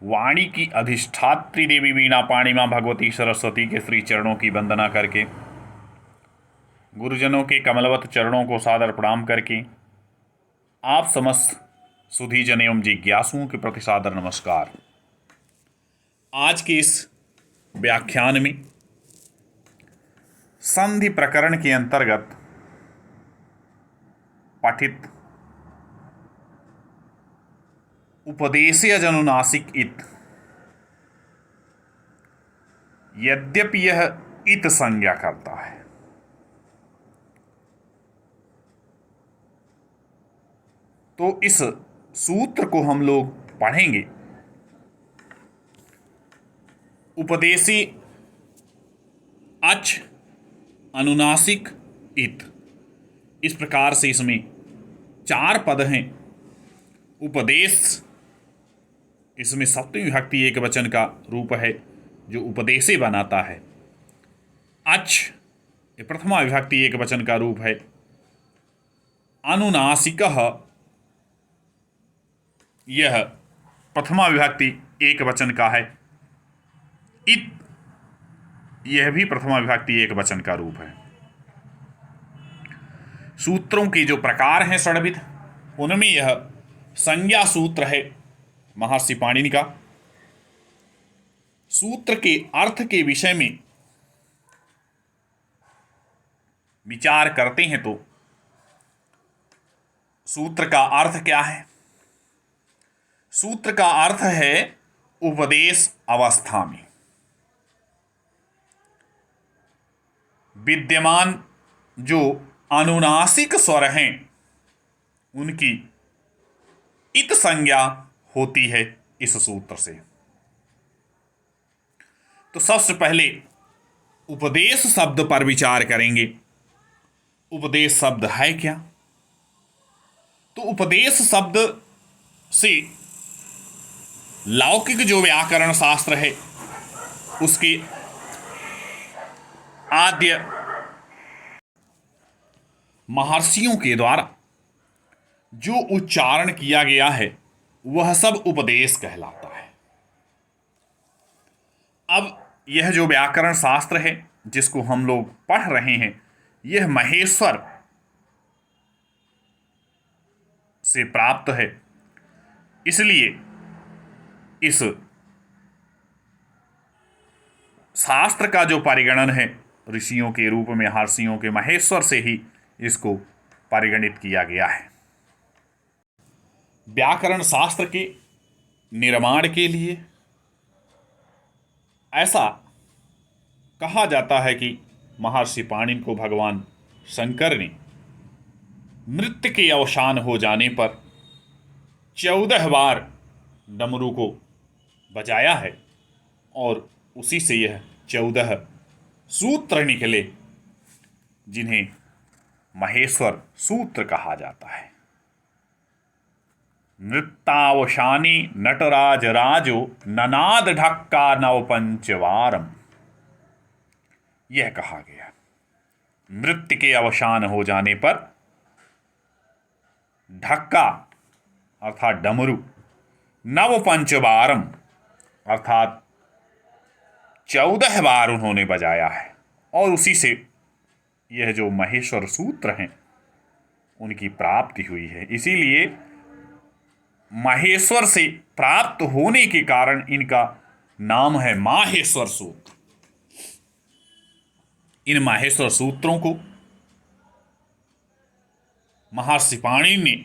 वाणी की अधिष्ठात्री देवी वीणा पाणी मां भगवती सरस्वती के श्री चरणों की वंदना करके, गुरुजनों के कमलवत चरणों को सादर प्रणाम करके, आप समस्त सुधी जन एवं जिज्ञासुओं के प्रति सादर नमस्कार। आज के इस व्याख्यान में संधि प्रकरण के अंतर्गत पठित उपदेशयजनुनासिक इत, यद्यपि यह इत संज्ञा करता है, तो इस सूत्र को हम लोग पढ़ेंगे। उपदेशी अच अनुनासिक इत, इस प्रकार से इसमें 4 पद हैं। उपदेश, इसमें सप्तमी विभक्ति एक वचन का रूप है जो उपदेशे बनाता है। अच, ये प्रथमा विभक्ति एक वचन का रूप है। अनुनासिकः, यह प्रथमा विभक्ति एक वचन का है। इत, यह भी प्रथमा विभक्ति एक वचन का रूप है। सूत्रों के जो प्रकार हैं षड्विध, उनमें यह संज्ञा सूत्र है महर्षि पाणिनि का। सूत्र के अर्थ के विषय में विचार करते हैं तो सूत्र का अर्थ क्या है? सूत्र का अर्थ है उपदेश अवस्था में विद्यमान जो अनुनासिक स्वर हैं उनकी इत संज्ञा होती है इस सूत्र से। तो सबसे पहले उपदेश शब्द पर विचार करेंगे। उपदेश शब्द है क्या? तो उपदेश शब्द से लौकिक जो व्याकरण शास्त्र है उसके आद्य महर्षियों के द्वारा जो उच्चारण किया गया है वह सब उपदेश कहलाता है। अब यह जो व्याकरण शास्त्र है जिसको हम लोग पढ़ रहे हैं, यह महेश्वर से प्राप्त है। इसलिए इस शास्त्र का जो परिगणन है ऋषियों के रूप में, महर्षियों के महेश्वर से ही इसको परिगणित किया गया है। व्याकरण शास्त्र के निर्माण के लिए ऐसा कहा जाता है कि महर्षि पाणिनि को भगवान शंकर ने नृत्य के अवसान हो जाने पर 14 बार डमरू को बजाया है और उसी से यह 14 सूत्र निकले जिन्हें महेश्वर सूत्र कहा जाता है। नृत्तावसानी नटराज राजो ननाद ढक्का नव पंचवारम, यह कहा गया। नृत्य के अवसान हो जाने पर ढक्का अर्थात डमरू, नव पंचवारम अर्थात 14 बार उन्होंने बजाया है और उसी से यह जो महेश्वर सूत्र हैं उनकी प्राप्ति हुई है। इसीलिए महेश्वर से प्राप्त होने के कारण इनका नाम है माहेश्वर सूत्र। इन माहेश्वर सूत्रों को महर्षि पाणिनि ने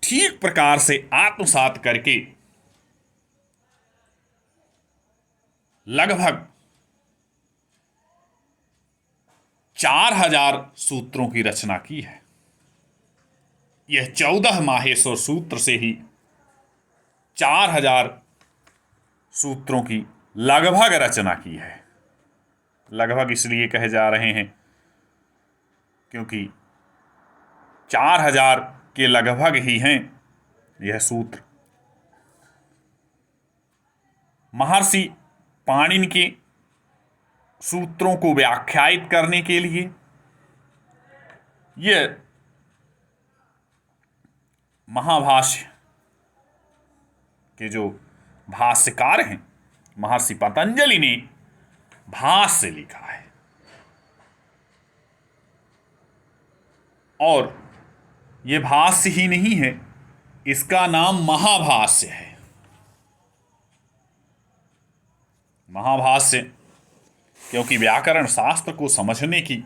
ठीक प्रकार से आत्मसात करके लगभग 4000 सूत्रों की रचना की है। यह 14 माहेश्वर सूत्र से ही 4000 सूत्रों की लगभग रचना की है। लगभग इसलिए कहे जा रहे हैं क्योंकि 4000 के लगभग ही हैं यह सूत्र। महर्षि पाणिनि के सूत्रों को व्याख्यायित करने के लिए यह महाभाष्य के जो भाष्यकार हैं, महर्षि पतंजलि ने भाष्य लिखा है। और ये भाष्य ही नहीं है, इसका नाम महाभाष्य है। महाभाष्य क्योंकि व्याकरण शास्त्र को समझने की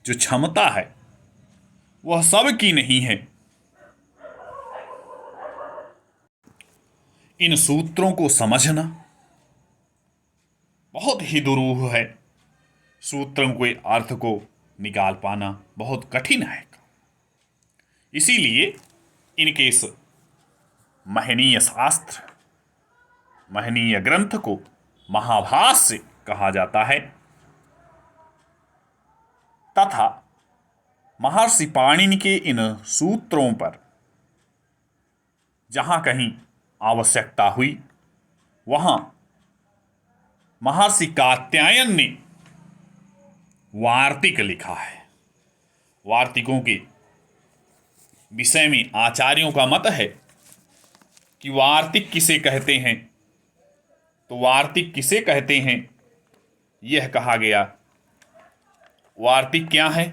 जो क्षमता है वह सबकी नहीं है। इन सूत्रों को समझना बहुत ही दुरूह है। सूत्रों के अर्थ को निकाल पाना बहुत कठिन है। इसीलिए इनके इस महनीय शास्त्र, महनीय ग्रंथ को महाभाष्य कहा जाता है। तथा महर्षि पाणिनि के इन सूत्रों पर जहाँ कहीं आवश्यकता हुई वहाँ महर्षि कात्यायन ने वार्तिक लिखा है। वार्तिकों के विषय में आचार्यों का मत है कि वार्तिक किसे कहते हैं। तो वार्तिक किसे कहते हैं यह कहा गया। वार्तिक क्या है?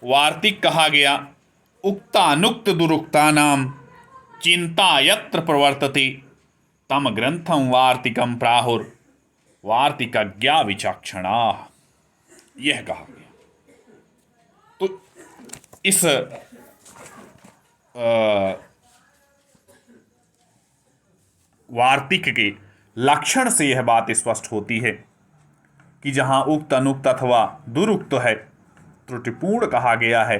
वार्तिक कहा गया उक्तानुक्त दुरुक्तानाम चिंता यत्र प्रवर्तते तम ग्रंथम वार्तिकम प्राहुर वार्तिकज्ञा विचक्षणा, यह कहा गया। तो इस वार्तिक के लक्षण से यह बात स्पष्ट होती है कि जहाँ उक्त अनुक्त अथवा दुरुक्त है, त्रुटिपूर्ण कहा गया है,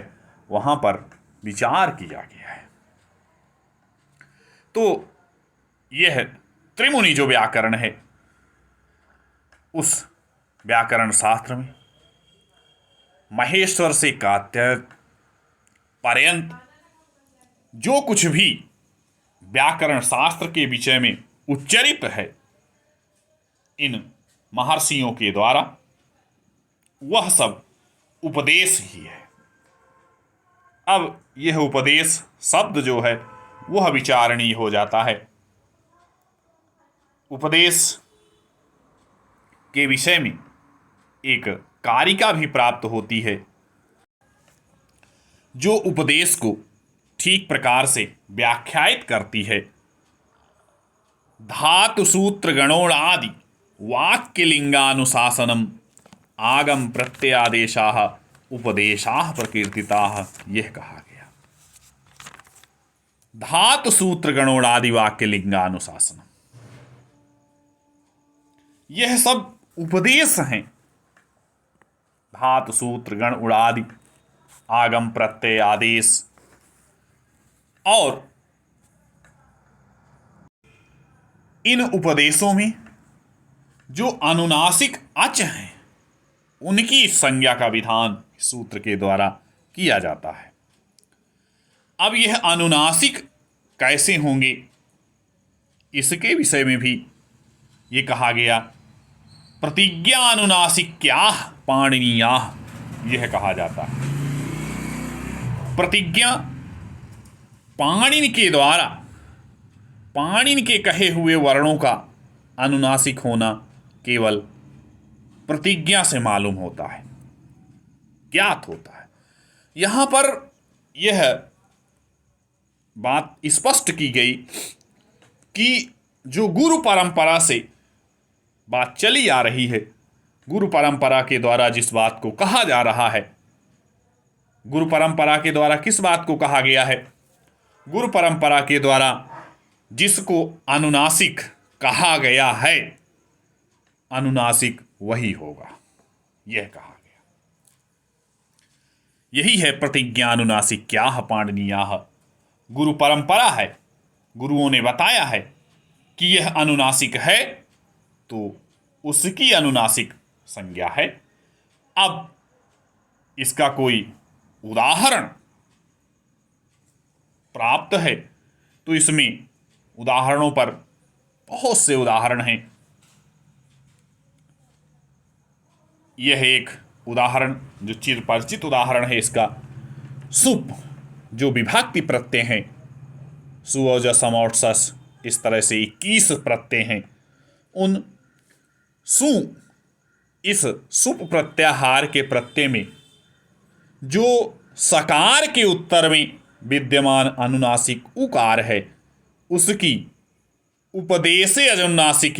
वहाँ पर विचार किया गया है। तो यह त्रिमुनि जो व्याकरण है, उस व्याकरण शास्त्र में महेश्वर से कात्यायन पर्यंत जो कुछ भी व्याकरण शास्त्र के विषय में उच्चरित है इन महर्षियों के द्वारा, वह सब उपदेश ही है। अब यह उपदेश शब्द जो है वह विचारणीय हो जाता है। उपदेश के विषय में एक कारिका भी प्राप्त होती है जो उपदेश को ठीक प्रकार से व्याख्यायित करती है। धातु सूत्र गणोणादि वाक्य लिंगानुशासनम आगम प्रत्ययादेशाः उपदेशाः प्रकीर्तिताः, यह कहा गया। धातु सूत्र गणोणादि वाक्य लिंगानुशासनम, यह सब उपदेश हैं। धातु सूत्र गण उड़ादि आगम प्रत्यय आदेश और इन उपदेशों में जो अनुनासिक अच हैं उनकी संज्ञा का विधान सूत्र के द्वारा किया जाता है। अब यह अनुनासिक कैसे होंगे इसके विषय में भी ये कहा गया। प्रतिज्ञा अनुनासिक्याः पाणिनीयाः, यह कहा जाता है। प्रतिज्ञा पाणिनि के द्वारा, पाणिनि के कहे हुए वर्णों का अनुनासिक होना केवल प्रतिज्ञा से मालूम होता है, ज्ञात होता है। यहाँ पर यह बात स्पष्ट की गई कि जो गुरु परंपरा से बात चली आ रही है, गुरु परंपरा के द्वारा जिस बात को कहा जा रहा है, गुरु परंपरा के द्वारा किस बात को कहा गया है? गुरु परंपरा के द्वारा जिसको अनुनासिक कहा गया है, अनुनासिक वही होगा, यह कहा गया। यही है प्रतिज्ञानुनासिक्याः पाणिनीयाः। गुरु परंपरा है, गुरुओं ने बताया है कि यह अनुनासिक है, तो उसकी अनुनासिक संज्ञा है। अब इसका कोई उदाहरण प्राप्त है तो इसमें उदाहरणों पर बहुत से उदाहरण हैं। यह एक उदाहरण जो चिरपरिचित उदाहरण है इसका, सुप जो विभक्ति प्रत्यय हैं, सुओजसमोट्सस इस तरह से 21 प्रत्यय हैं। उन सु इस सुप प्रत्याहार के प्रत्यय में जो सकार के उत्तर में विद्यमान अनुनासिक उकार है, उसकी उपदेशे अनुनासिक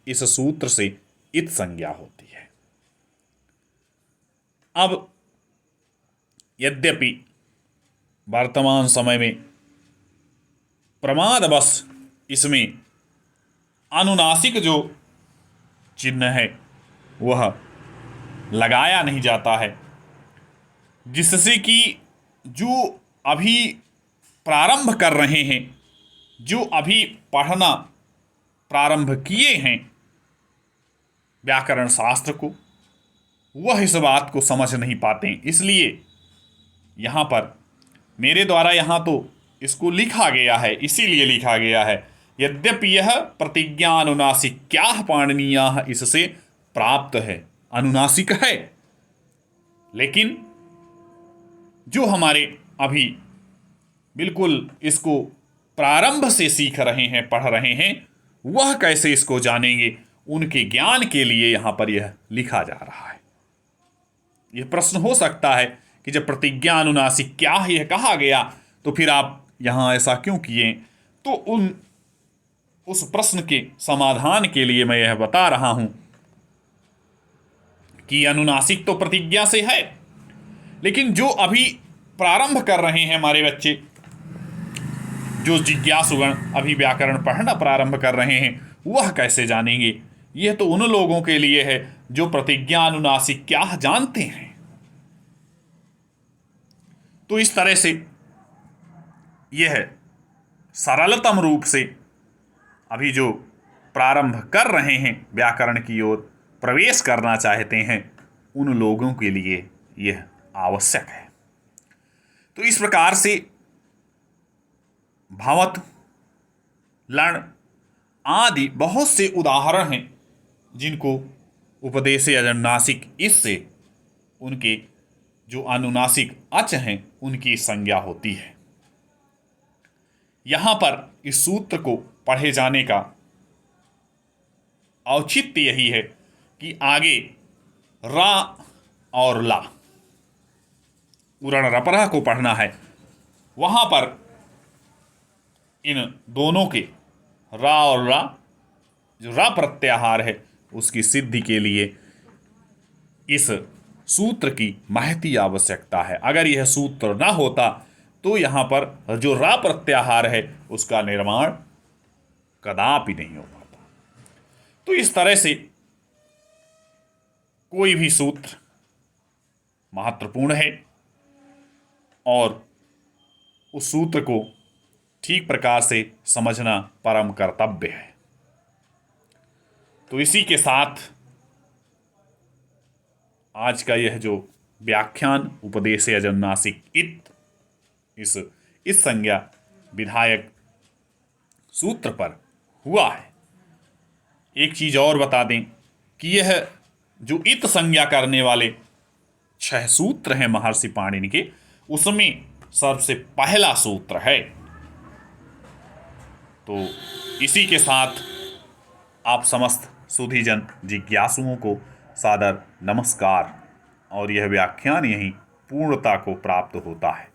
इस सूत्र से इत संज्ञा होती है। अब यद्यपि वर्तमान समय में प्रमादवश इसमें अनुनासिक जो चिन्ह है वह लगाया नहीं जाता है, जिससे कि जो अभी प्रारंभ कर रहे हैं, जो अभी पढ़ना प्रारंभ किए हैं व्याकरण शास्त्र को, वह इस बात को समझ नहीं पाते। इसलिए यहाँ पर मेरे द्वारा यहाँ तो इसको लिखा गया है, इसीलिए लिखा गया है, यद्यपि यह प्रतिज्ञा अनुनासिक क्या पाणनीय इससे प्राप्त है, अनुनासिक है, लेकिन जो हमारे अभी बिल्कुल इसको प्रारंभ से सीख रहे हैं, पढ़ रहे हैं, वह कैसे इसको जानेंगे, उनके ज्ञान के लिए यहाँ पर यह लिखा जा रहा है। यह प्रश्न हो सकता है कि जब प्रतिज्ञा अनुनासिक क्या यह कहा गया तो फिर आप यहाँ ऐसा क्यों किए। तो उस प्रश्न के समाधान के लिए मैं यह बता रहा हूँ कि अनुनासिक तो प्रतिज्ञा से है, लेकिन जो अभी प्रारंभ कर रहे हैं हमारे बच्चे, जो जिज्ञासुगण अभी व्याकरण पढ़ना प्रारंभ कर रहे हैं, वह कैसे जानेंगे। यह तो उन लोगों के लिए है जो प्रतिज्ञा अनुनासिक क्या जानते हैं। तो इस तरह से यह सरलतम रूप से अभी जो प्रारंभ कर रहे हैं, व्याकरण की ओर प्रवेश करना चाहते हैं, उन लोगों के लिए यह आवश्यक है। तो इस प्रकार से भवत, लण आदि बहुत से उदाहरण हैं जिनको उपदेशे अनुनासिक इससे उनके जो अनुनासिक अच हैं उनकी संज्ञा होती है। यहाँ पर इस सूत्र को पढ़े जाने का औचित्य यही है कि आगे रा और ला, उरण रपरह को पढ़ना है, वहाँ पर इन दोनों के रा और रा, जो रा प्रत्याहार है, उसकी सिद्धि के लिए इस सूत्र की महती आवश्यकता है। अगर यह सूत्र ना होता तो यहाँ पर जो रा प्रत्याहार है उसका निर्माण कदापि नहीं हो पाता। तो इस तरह से कोई भी सूत्र महत्वपूर्ण है और उस सूत्र को ठीक प्रकार से समझना परम कर्तव्य है। तो इसी के साथ आज का यह जो व्याख्यान उपदेशे अनुनासिक इस संज्ञा विधायक सूत्र पर हुआ है। एक चीज और बता दें कि यह जो इत संज्ञा करने वाले 6 सूत्र हैं महर्षि पाणिनि के, उसमें सबसे पहला सूत्र है। तो इसी के साथ आप समस्त सुधीजन जिज्ञासुओं को सादर नमस्कार, और यह व्याख्यान यहीं पूर्णता को प्राप्त होता है।